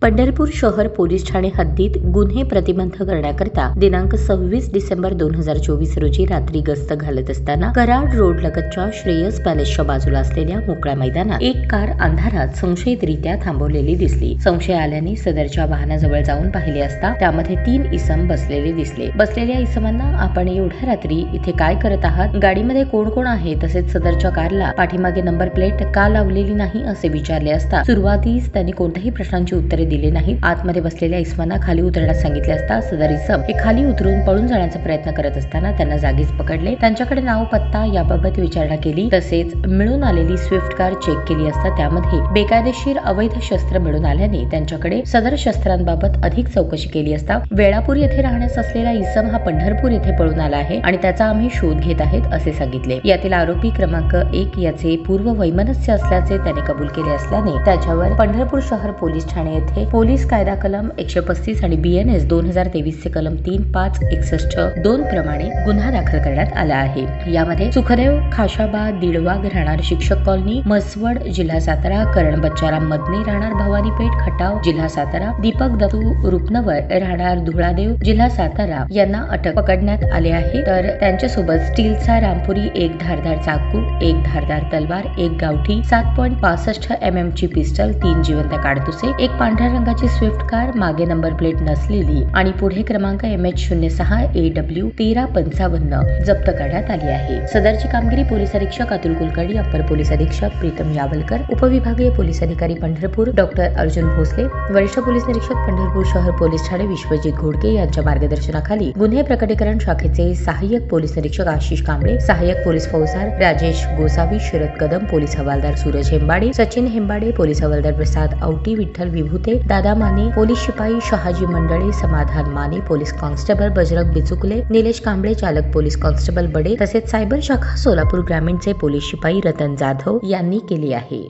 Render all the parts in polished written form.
पंढरपूर शहर पोलीस ठाणे हद्दीत गुन्हे प्रतिबंध करण्याकरता दिनांक 26 डिसेंबर 2024 रोजी रात्री गस्त घालत असताना कराड रोड लगतच्या श्रेयस पॅलेसच्या बाजूला असलेल्या मोकळ्या मैदानात एक कार अंधारात संशयितरित्या थांबवलेली दिसली. संशय आल्याने सदरच्या वाहनाजवळ जाऊन पाहिले असता त्यामध्ये 3 इसम बसलेले दिसले. बसलेल्या इसमांना आपण एवढ्या रात्री इथे काय करत आहात, गाडीमध्ये कोण कोण आहे, तसेच सदरच्या कारला पाठीमागे नंबर प्लेट का लावलेली नाही असे विचारले असता सुरुवातीस त्यांनी कोणत्याही प्रश्नांची उत्तरे दिले नाही. आतमध्ये बसलेल्या इसमांना खाली उतरण्यास सांगितले असता सदर इसम हे खाली उतरून पळून जाण्याचा प्रयत्न करत असताना त्यांना जागीच पकडले. त्यांच्याकडे नाव पत्ता याबाबत विचारणा केली. तसेच मिळून आलेली स्विफ्ट कार चेक केली असता त्यामध्ये बेकायदेशीर अवैध शस्त्र मिळून आल्याने त्यांच्याकडे सदर शस्त्रांबाबत अधिक चौकशी केली असता वेळापूर येथे राहण्यास असलेला इसम हा पंढरपूर येथे पळून आला आहे आणि त्याचा आम्ही शोध घेत आहेत असे सांगितले. यातील आरोपी क्रमांक 1 याचे पूर्व वैमनस्य असल्याचे त्याने कबूल केले असल्याने त्याच्यावर पंढरपूर शहर पोलीस ठाणे येथे पोलीस कायदा कलम 135 आणि BNS 2023 चे कलम 3561 2 प्रमाणे गुन्हा दाखल करण्यात आला आहे. यामध्ये सुखदेव खाशाबा दिडवाग राहणार शिक्षक कॉलनी म्हसवड जिल्हा सातारा, करण बच्चाराम मदने राहणार भवानीपेठ खटाव जिल्हा सातारा, दीपक दत्तू रुपनवर राहणार धुळादेव जिल्हा सातारा यांना अटक पकडण्यात आले आहे. तर त्यांच्यासोबत स्टीलचा रामपुरी, एक धारदार चाकू, एक धारदार तलवार, एक गावठी 7.65 mm ची पिस्टल, 3 जिवंत काडतुसे, एक पांढऱ्या रंगाची स्विफ्ट कार मागे नंबर प्लेट नसलेली आणि पुढे क्रमांक MH06AW 1355 जप्त करण्यात आली आहे. सदरची कामगिरी पोलीस अधीक्षक अतुल कुलकर्णी, अप्पर पोलीस अधीक्षक प्रीतम यावलकर, उपविभागीय पोलीस अधिकारी पंढरपूर डॉक्टर अर्जुन भोसले, वरिष्ठ पोलीस निरीक्षक पंढरपूर शहर पोलीस ठाणे विश्वजित घोडके यांच्या मार्गदर्शनाखाली गुन्हे प्रकटीकरण शाखेचे सहाय्यक पोलीस निरीक्षक आशिष कांबळे, सहाय्यक पोलीस फौजदार राजेश गोसावी, शरद कदम, पोलीस हवालदार सूरज हेंबाडे, सचिन हेंबाडे, पोलीस हवालदार प्रसाद औटी, विठ्ठल विभूते, दादा माने, पोलीस शिपाई शहाजी मंडळे, समाधान माने, पोलीस कॉन्स्टेबल बजरंग बिचुकले, निलेश कांबळे, चालक पोलीस कॉन्स्टेबल बडे तसेच सायबर शाखा सोलापूर ग्रामीणचे पोलीस शिपाई रतन जाधव यांनी केली आहे.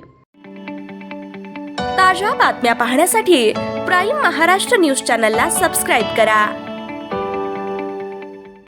ताज्या बातम्या पाहण्यासाठी प्राईम महाराष्ट्र न्यूज चॅनलला सबस्क्राईब करा.